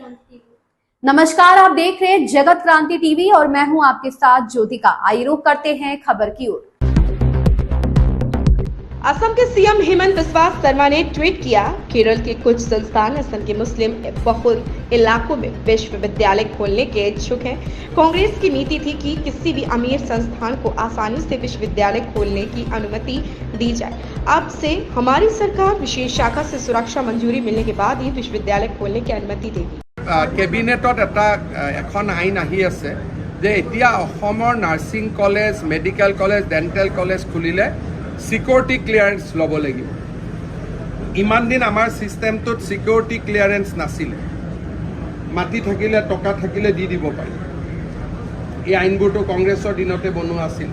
नमस्कार, आप देख रहे हैं जगत क्रांति टीवी और मैं हूं आपके साथ ज्योतिका। आइए रुख करते हैं खबर की ओर। असम के सीएम हेमंत बिस्वा शर्मा ने ट्वीट किया, केरल के कुछ संस्थान असम के मुस्लिम बहुल इलाकों में विश्वविद्यालय खोलने के इच्छुक हैं। कांग्रेस की नीति थी कि किसी भी अमीर संस्थान को आसानी से विश्वविद्यालय खोलने की अनुमति दी जाए। अब से हमारी सरकार विशेष शाखा से सुरक्षा मंजूरी मिलने के बाद ही विश्वविद्यालय खोलने की अनुमति देगी। কেবিনেটত এখন আইন আহি আছে যে এতিয়া অসমৰ nursing college, medical college, dental college খুলিলে সিকিউৰিটি ক্লিয়াৰেন্স ল'ব লাগিব। ইমান দিন আমাৰ ছিষ্টেমটোত সিকিউৰিটি ক্লিয়াৰেন্স নাছিলে। মাটি থাকিলে, টকা থাকিলে দি দিব পাৰি। এই আইনবোৰটো কংগ্ৰেছৰ দিনতে বনোৱা আছিল।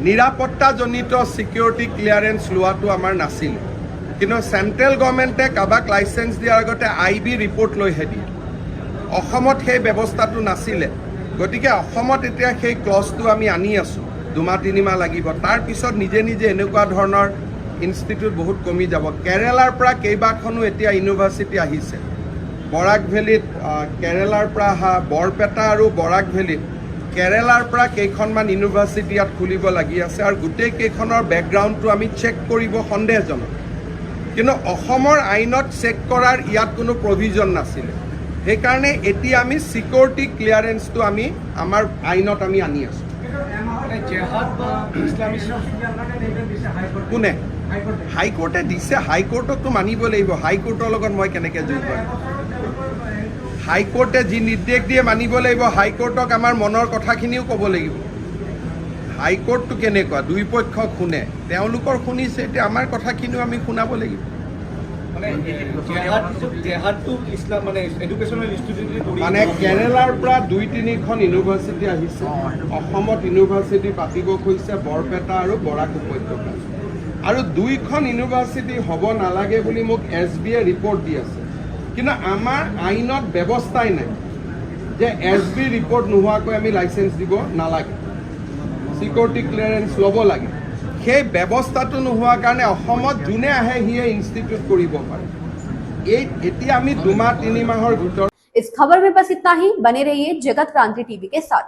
নিৰাপত্তাজনিত সিকিউৰিটি ক্লিয়াৰেন্স লোৱাটো আমাৰ নাছিলে। কিন্তু চেণ্ট্ৰেল গভৰ্ণমেণ্টে কাৰোবাক লাইচেঞ্চ দিয়াৰ আগতে IB ৰিপৰ্ট লৈহে দিয়ে। অসমত সেই ব্যৱস্থাটো নাছিলে, গতিকে অসমত এতিয়া সেই ক্লজটো আমি আনি আছোঁ। 2-3 মাহ লাগিব। তাৰপিছত নিজে নিজে এনেকুৱা ধৰণৰ ইনষ্টিটিউট বহুত কমি যাব। কেৰেলাৰ পৰা কেইবাখনো এতিয়া ইউনিভাৰ্চিটি আহিছে। বৰাক ভেলীত কেৰেলাৰ পৰা অহা, বৰপেটা আৰু বৰাক ভেলীত কেৰেলাৰ পৰা কেইখনমান ইউনিভাৰ্চিটি ইয়াত খুলিব লাগি আছে আৰু গোটেই কেইখনৰ বেকগ্ৰাউণ্ডটো আমি চেক কৰিব সন্দেহজনক। কিন্তু অসমৰ আইনত চেক কৰাৰ ইয়াত কোনো প্ৰভিজন নাছিলে। সেইকাৰণে এতিয়া আমি সিকিউৰিটি ক্লিয়াৰেন্সটো আমি আমাৰ আইনত আমি আনি আছোঁ। কোনে? হাইকোৰ্টে দিছে, হাইকোৰ্টকতো মানিব লাগিব। হাইকোৰ্টৰ লগত মই কেনেকৈ জড়িত? হাইকোৰ্টে যি নিৰ্দেশ দিয়ে মানিব লাগিব। হাইকোৰ্টক আমাৰ মনৰ কথাখিনিও ক'ব লাগিব। হাইকোৰ্টটো কেনেকুৱা? দুই পক্ষ শুনে, তেওঁলোকৰ শুনিছে, এতিয়া আমাৰ কথাখিনিও আমি শুনাব লাগিব। মানে কেৰেলাৰ পৰা 2-3খন ইউনিভাৰ্চিটি আহিছে। অসমত ইউনিভাৰ্চিটি পাতিব খুজিছে বৰপেটা আৰু বৰাক উপত্যকা। আৰু 2খন ইউনিভাৰ্চিটি হ'ব নালাগে বুলি মোক SBয়ে ৰিপৰ্ট দি আছে। কিন্তু আমাৰ আইনত ব্যৱস্থাই নাই যে SB ৰিপৰ্ট নোহোৱাকৈ আমি লাইচেঞ্চ দিব নালাগে, সিকিউৰিটি ক্লিয়াৰেন্স ল'ব লাগে। সেই ব্যৱস্থাটো নোহোৱাৰ কাৰণে অসমত যোনে আহে সিয়ে ইনষ্টিটিউট কৰিব পাৰে। এতিয়া আমি 2-3 মাহৰ ভিতৰত। इस खबर में बस इतना ही। बने रहिए जगत क्रांति टीवी के साथ।